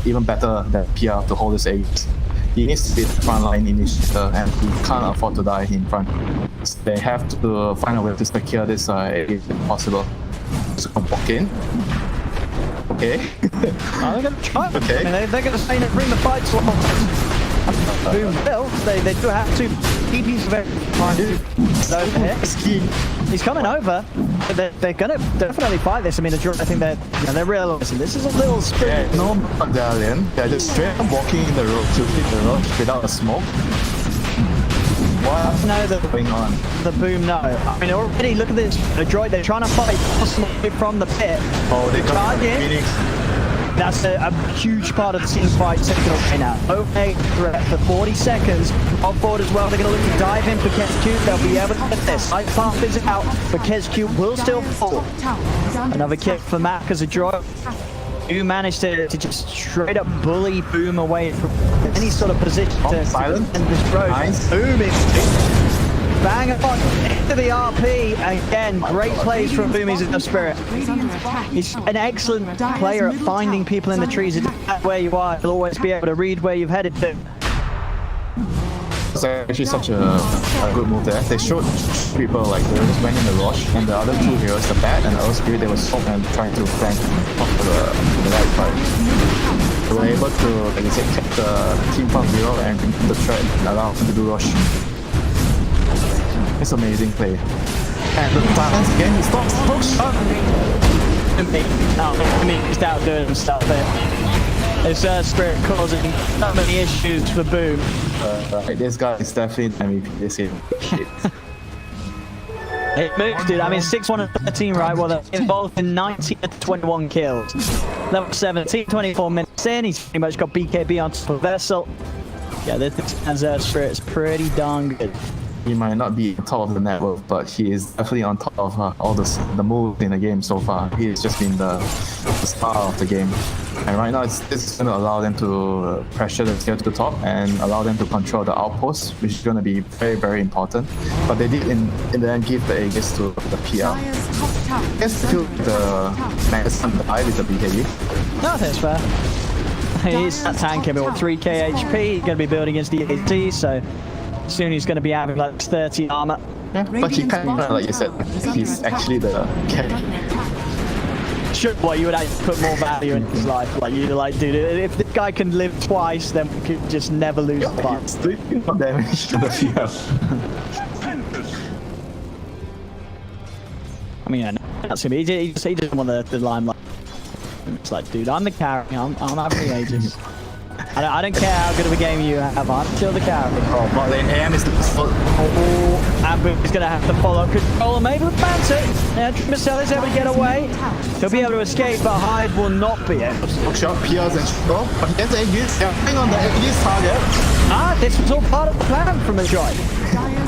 even better than PR to hold this Aegis. He needs to be the frontline initiator and he can't afford to die in front. So they have to find a way to secure this Aegis if possible. So walk in. Okay. They're going to try. Okay. I mean, they're going to stay and bring the fight to Boom will. They do have to keep his very He's coming over. They're going to definitely fight this. I mean, I think they're realizing this is a little spirit. Yeah, no medallion. They're just straight up walking in the road to hit the road without a smoke. What no, going on? The Boom, no. I mean, already look at this. Adroit, they're trying to fight from the pit. Oh, they charge in. That's a huge part of the team fight taken away now. Okay, threat for 40 seconds. On board as well. They're going to look to dive in for KezQ. They'll be able to get this. Side path is out, but KezQ will still fall. Another kick for Mac as Adroit. You managed to just straight up bully Boom away from any sort of position to end this road. Nice. Boom is bang on into the RP. Again, great plays from Boomy's in the spirit. He's an excellent player at finding people in the trees. It's where you are, you'll always be able to read where you've headed to. It's actually such a good move there. They showed people like they just went in the rush, and the other two heroes, the Bat and the Earth Spirit, they were soft and trying to flank off the right side. They were able to, like I said, keep the team from zero and the threat and allow them to do rush. It's amazing play. And the balance again, he stops. He's out doing stuff there. It's Spirit causing so many issues for Boom. This guy is definitely the MVP this game. It moves, dude. I mean, 6-1 and 13, right? Well, they're involved in 19 to 21 kills. Level 17, 24 minutes in. He's pretty much got BKB on top of Vessel. Yeah, this Spirit is pretty darn good. He might not be on top of the network, but he is definitely on top of all the moves in the game so far. He has just been the star of the game. And right now, it's going to allow them to pressure the tier to the top and allow them to control the outposts, which is going to be very, very important. But they did, in the end, give the Aegis to the PL. I guess they feel the Magnus can die with the BKB. No, that's fair. He's tanking with 3k HP. He's going to be building against the AT, so soon he's going to be having like 30 armor. Yeah, but he kind of, like you said, he's actually the carry. sure what you would actually put more value in his life. Like you're like, dude, if this guy can live twice, then we could just never lose the fight. He's doing more damage to the field. I mean, yeah, that's him. He doesn't want the limelight. It's like, dude, I'm the carry. I'm having the ages. I don't care how good of a game you have. I'm still the carry. Oh, but lane AM is the and Boomy's going to have to follow control, maybe with Banter. Yeah, Marcel is able to get away. He'll be able to escape, but Hyde will not be able to. shot Piers and Shadow, but he has Aegis. Yeah, hang on the Aegis target. This was all part of the plan from Adroit.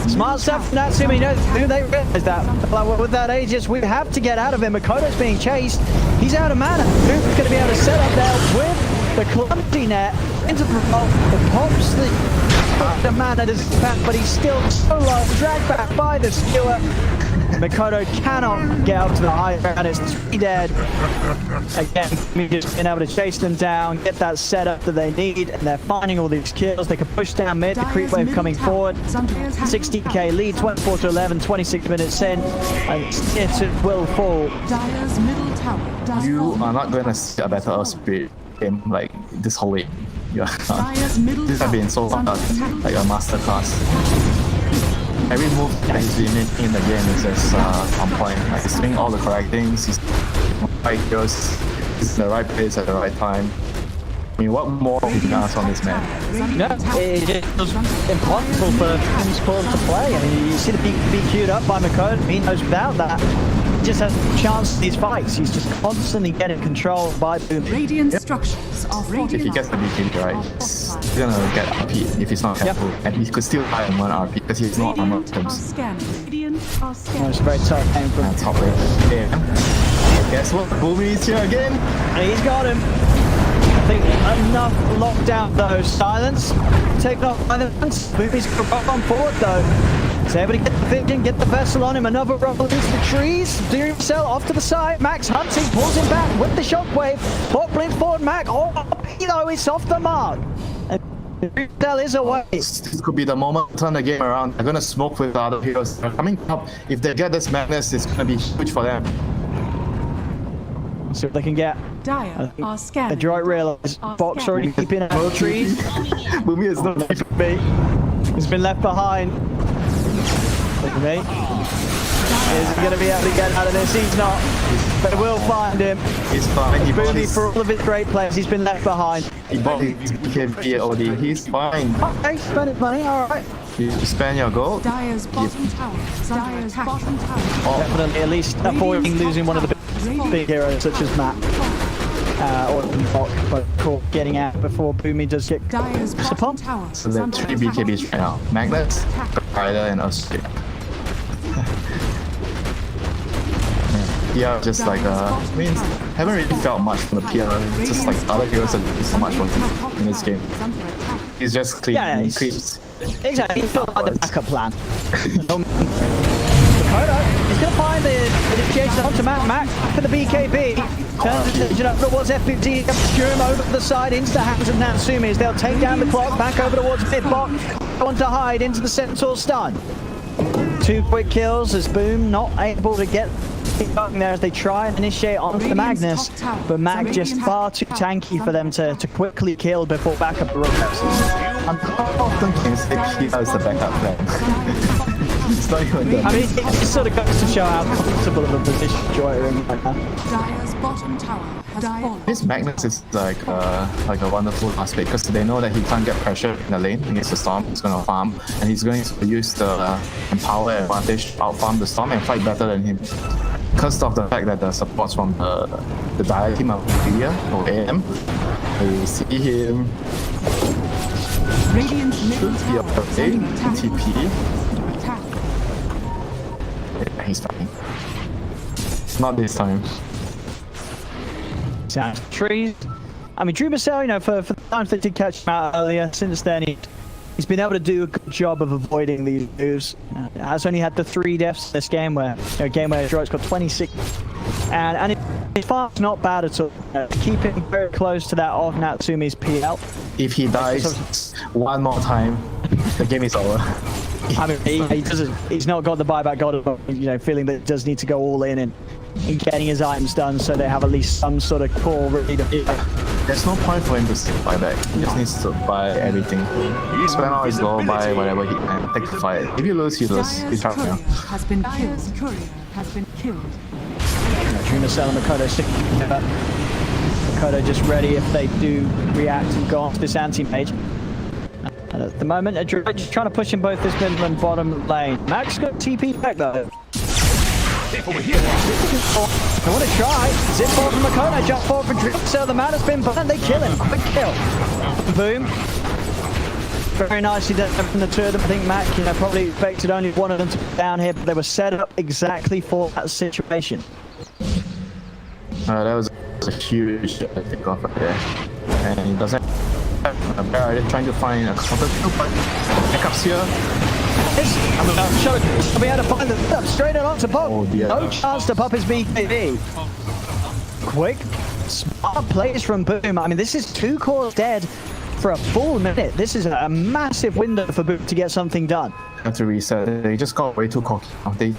Smart stuff from Natsumi. They realize that. Like, with that Aegis, we have to get out of him. Makoto's being chased. He's out of mana. Boom's going to be able to set up there with the clumsy net into the vault. It pops the mana to back, but he's still so low. Dragged back by the skewer. Makoto cannot get up to the high ground. It's 3 dead. Again, we've just been able to chase them down, get that setup that they need, and they're finding all these kills. They can push down mid, the creep wave coming forward. 60k lead, 24 to 11, 26 minutes in, and it will fall. Dire's middle tower does You fall. are not going to see a better Spirit game like this whole week. Yeah. Dire's middle This has been so far like a masterclass. Every move that he's been making in the game is just on point. Like he's doing all the correct things. He's right heroes. He's in the right place at the right time. I mean, what more can you ask on this man? No, it was impossible for him to play. I mean, you see the be queued up by Makoto. He knows without that. He just has a chance in these fights. He's just constantly getting control by Boom. Radiant structures are If he gets the BKB right, he's gonna get RP if he's not careful. And he could still buy him 1 RP because he's not armor items. It's a very tough game for him. Top lane. Yeah. Guess what? Boomy is here again. And he's got him. I think enough lockdown though. Silence taken off by the fence. Boomy's on forward though. He's able to get the vision, get the vessel on him. Another roll into the trees. Doing himself off to the side. Max hunting, pulls him back with the shockwave. Pop blink forward, Mac. Oh, though it's off the mark. And Rudel is away. This could be the moment to turn the game around. They're gonna smoke with the other heroes. They're coming up. If they get this madness, it's gonna be huge for them. See what they can get. Dire are scanning. Adroit realized Box already keeping out of the trees. Boomy is not He's been left behind. Look at me. Is he going to be able to get out of this? He's not. They will find him. He's fine. He bought Boomy, his, for all of his great players, he's been left behind. he bought his BKB OD. He's fine. Okay, spend his money, alright. You spend your gold. Dire's bottom tower. Dire's bottom tower. Definitely at least avoiding losing one of the big heroes such as Matt. Or Bok, but for getting out before Boomy does get Dire's bottom upon. tower. So there are 3 BKBs right now. Magnets, Rider, and Australia. Yeah, just like I mean, haven't really felt much from the PR. Just like other heroes that do so much for him in this game. He's just clean. Yeah, he's- creeps. Exactly, he's got like the backup plan. Dakota, he's going to find the initiation onto Mac for the BKB. Turns his attention up towards FPT, Sturm over to the side into the hands of Natsumi as they'll take down the clock, back over towards Midbot, on to Hyde into the Centaur stun. 2 quick kills as Boom not able to get going there as they try and initiate onto the Magnus, but Mac just far too tanky for them to quickly kill before backup arrives. I'm often thinking he has the backup plan. It's not even that. I mean, it sort of goes to show how comfortable of a position Joy are in right now. Dire's bottom tower has fallen. This Magnus is like a wonderful aspect because they know that he can't get pressure in the lane against the Storm. He's going to farm and he's going to use the empower advantage to out-farm the Storm and fight better than him. Because of the fact that the supports from the Dire team of Liquipedia or AM, we see him Radiant's middle be a tower is under attack. TP. Attack. Yeah, he's fine. Not this time. Sounds trees. I mean, Drew Marcel, you know, for the times they did catch him out earlier, since then he's been able to do a good job of avoiding these moves. Has only had the 3 deaths in this game where, Adroit's got 26. And his farm's not bad at all. Keeping very close to that of Natsumi's PL. If he dies one more time, the game is over. I mean, he's not got the buyback god of, feeling that it does need to go all in and in getting his items done, so they have at least some sort of core ready to There's no point for him to still buy back. He just needs to buy everything. He spend all his gold, buy whatever he can, take the fight. If you lose, you lose. You try now. Has been killed. Courier has been killed. Dreamercell and Makoto sticking together. Makoto just ready if they do react and go after this anti-mage. And at the moment, Adroit just trying to push in both this middle and bottom lane. Max got TP back though. I want to try. Zip forward from Makoto, jump forward for Dreamercell. The man has been burned. They kill him. Big kill. Boom. Very nicely done from the two of them. I think Mac, probably expected only one of them to be down here, but they were set up exactly for that situation. That was a huge takeoff right there. And he doesn't have trying to find a counter kill, but backups here. Should be able to find the straight on to Pop. Oh, dear. No chance to pop his BKB. Quick, smart plays from Boom. I mean, this is 2 cores dead for a full minute. This is a massive window for Boom to get something done. Have to reset. They just got way too cocky. They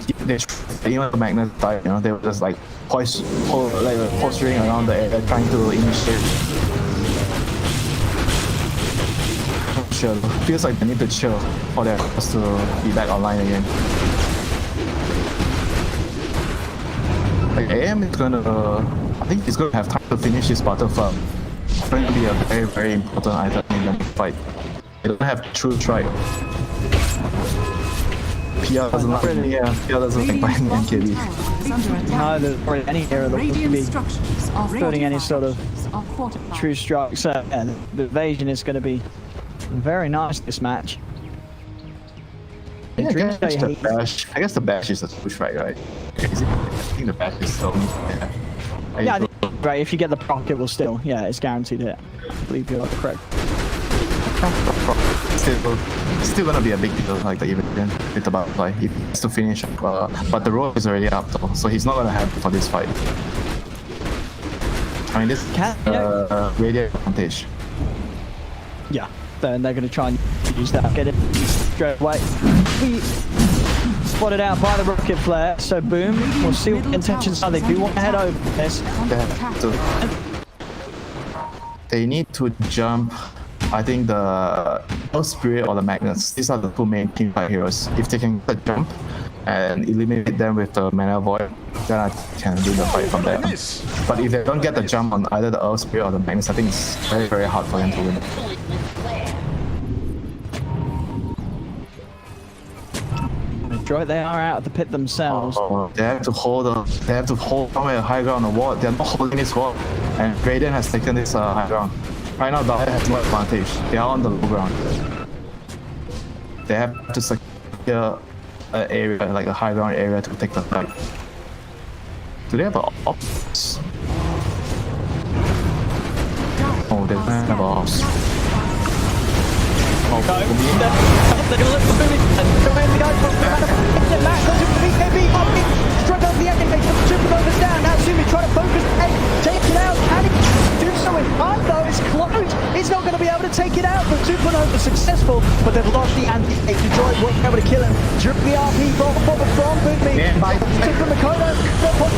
even the Magnus died, they were just like posturing around the area, trying to initiate. Chill. Feels like they need to chill for their us to be back online again. Like AM is gonna, I think he's gonna have time to finish his battle farm. It's going to be a very, very important item in the fight. They don't have true strike. PR doesn't like buying NKB. No, there's probably any hero that would be building any sort of true strike. So yeah, the evasion is going to be very nice this match. I guess the bash is a true strike, right? I think the bash is so. Yeah, I think, right. If you get the proc, it will still. Yeah, it's guaranteed hit. I believe you're correct. Still gonna be a big deal, like the event with the butterfly. He has to finish, but the road is already up though, so he's not gonna have for this fight. I mean, this radiant advantage. Yeah, then they're gonna try and use that. Get it straight away. Spotted out by the rocket flare. So Boom, we'll see what intentions are. They do want to head over this. They need to jump. I think the Spirit or the Magnus. These are the 2 main team fight heroes. If they can get a jump and eliminate them with the Mana Void, then I can do the fight from there. But if they don't get the jump on either the Spirit or the Magnus, I think it's very, very hard for them to win. Adroit, they are out of the pit themselves. They have to hold somewhere high ground on the wall. They're not holding this wall, and Radiant has taken this high ground. Right now, Double has no advantage. They are on the low ground. They have to secure an area, like a high ground area, to take the fight. Do they have an ops? Oh, they don't have an ops. They're gonna let the Boom in. Go ahead, the guys. Matt goes into the BKB. Struck out the enemy. Supernova's down. Now Sumi trying to focus. Take it out. And he do so in time though. It's close. He's not going to be able to take it out. But Supernova successful. But they've lost the anti-hate. Adroit won't be able to kill him. Drew the RP brought forward from Boomie. Super Makoto.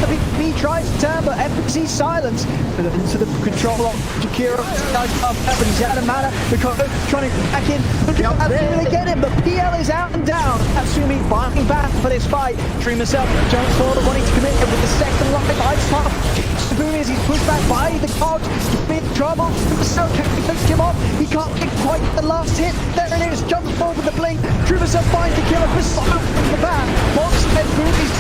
The BKB tries to turn, but FPC silence. Into the control of Jakiro. But he's out of mana. Makoto trying to back in. They get him, but PL is out and down. Tatsumi fighting back for this fight. Dreamercell jumps forward, wanting to commit with the second life. Ice Pop. Boom as he's pushed back by the cogs. He's in trouble. Dreamercell picks him off. He can't get quite the last hit. There it is. Jumps forward with the blink. Dreamercell finds the killer. The back. Box and Boom is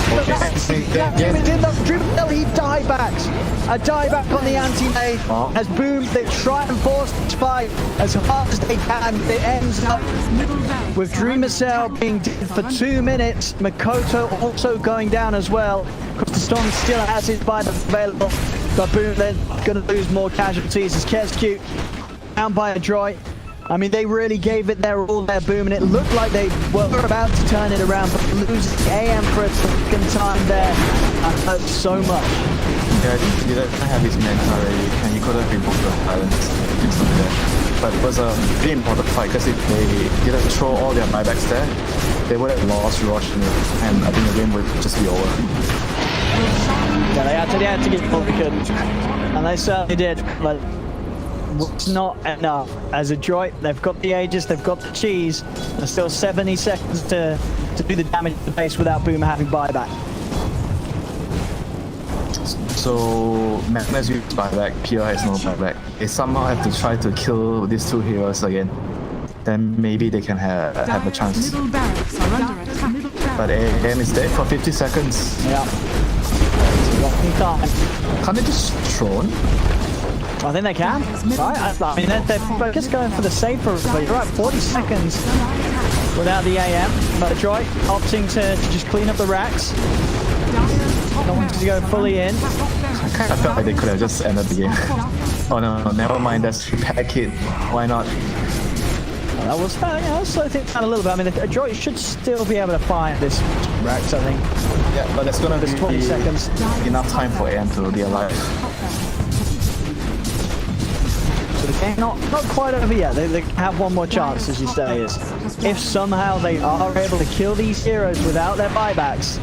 Dreamercell, he diebacks. A dieback on the anti-mage. As Boom, they try and force this fight as hard as they can. It ends up with Dreamercell being dead for 2 minutes. Makoto also going down as well. Because the Storm still has his bite available. But Boom, they're going to lose more casualties as Kescu down by Adroit. I mean, they really gave it their all there, Boom, and it looked like they were about to turn it around, but losing AM for a second time there, that hurt so much. Yeah, he didn't have his men already, and he couldn't remove the silence. But it was a really important fight, because if they didn't throw all their buybacks there, they would have lost Rush, and I think the game would just be over. Yeah, they had to get what they could. And they certainly did. But it's not enough. As Adroit, they've got the Aegis, they've got the cheese. There's still 70 seconds to do the damage to the base without Boom having buyback. So Magnus used buyback, PL has no buyback. They somehow have to try to kill these two heroes again. Then maybe they can have a chance. Middle barracks are under attack. But AM is dead for 50 seconds. Yeah. Long time. Can't they just throw? I think they can. Right? I mean, they're just going for the safer. But you're right, 40 seconds without the AM. But Adroit opting to just clean up the racks. Not wanting to go fully in. I kind of felt like they could have just ended the game. Oh no, never mind. That's pack it. Why not? That was fair. Yeah, I also think that a little bit. I mean, Adroit should still be able to find this racks, I think. Yeah, but there's gonna be 20 seconds. Enough time for AM to be alive. So the game not quite over yet. They have one more chance, as you say, is if somehow they are able to kill these heroes without their buybacks,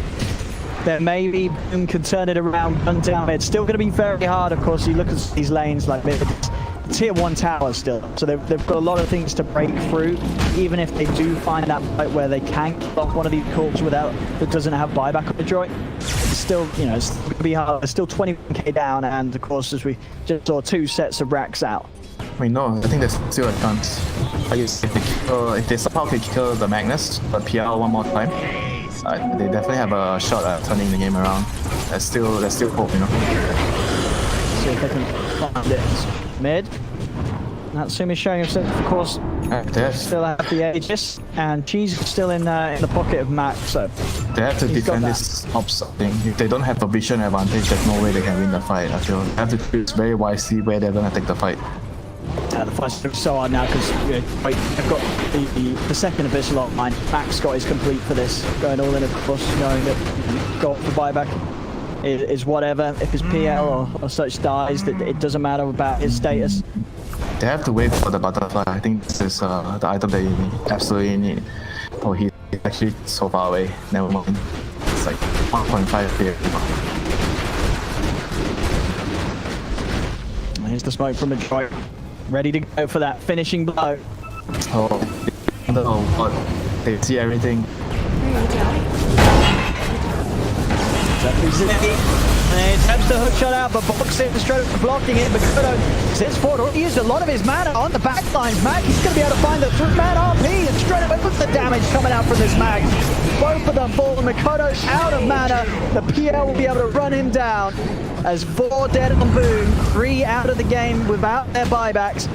then maybe Boom could turn it around, run down. It's still going to be very hard, of course. You look at these lanes like tier 1 tower still, so they've got a lot of things to break through. Even if they do find that fight where they can kill off one of these corps that doesn't have buyback on Adroit, it's still, you know, it's going to be hard. They're still 21k down, and of course, as we just saw, 2 sets of racks out. Wait, no, I think there's still a chance. If they somehow can kill the Magnus, the PL one more time, they definitely have a shot at turning the game around. There's still hope, you know. See if they can find it. Mid. Natsumi showing himself, of course. Still have the Aegis, and Cheese is still in the pocket of Mac, so they have to defend this ops thing. If they don't have a vision advantage, there's no way they can win the fight. I feel they have to choose very wisely where they're gonna take the fight. The fights are so hard now because they've got the second Abyssal online. Mac's got his complete for this, going all in, of course, knowing that got the buyback is whatever. If his PL or such dies, that it doesn't matter about his status. They have to wait for the butterfly. I think this is the item they absolutely need. Oh, he's actually so far away. Never mind. It's like 1.5 here. Here's the smoke from Adroit. Ready to go for that finishing blow. Oh, no, but they see everything. And he attempts the hook shot out, but boxing straight up blocking it. Mikoto sits forward, already used a lot of his mana on the backlines. Mag, he's going to be able to find the 3-man RP, and straight away, look at the damage coming out from this Mag. Both of them fall, Mikoto out of mana. The PL will be able to run him down. As 4 dead on Boom, 3 out of the game without their buybacks.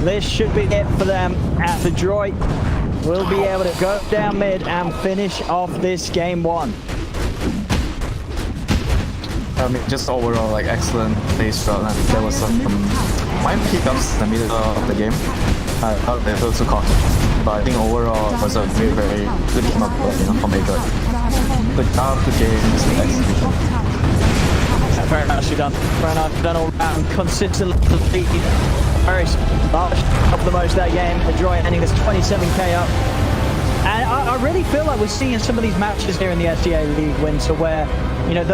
This should be it for them. And Adroit will be able to go down mid and finish off this game 1. I mean, just overall, like, excellent base run. And there was some fine pickups in the middle of the game. I thought they were also caught. But I think overall it was a very, very good game of play, you know, from Adroit. Good job, good game, good execution. Very nicely done. Very nicely done all round. Consistently very large of the most that game. Adroit ending this 27k up. And I really feel like we're seeing some of these matches here in the SDA League winter where, you know,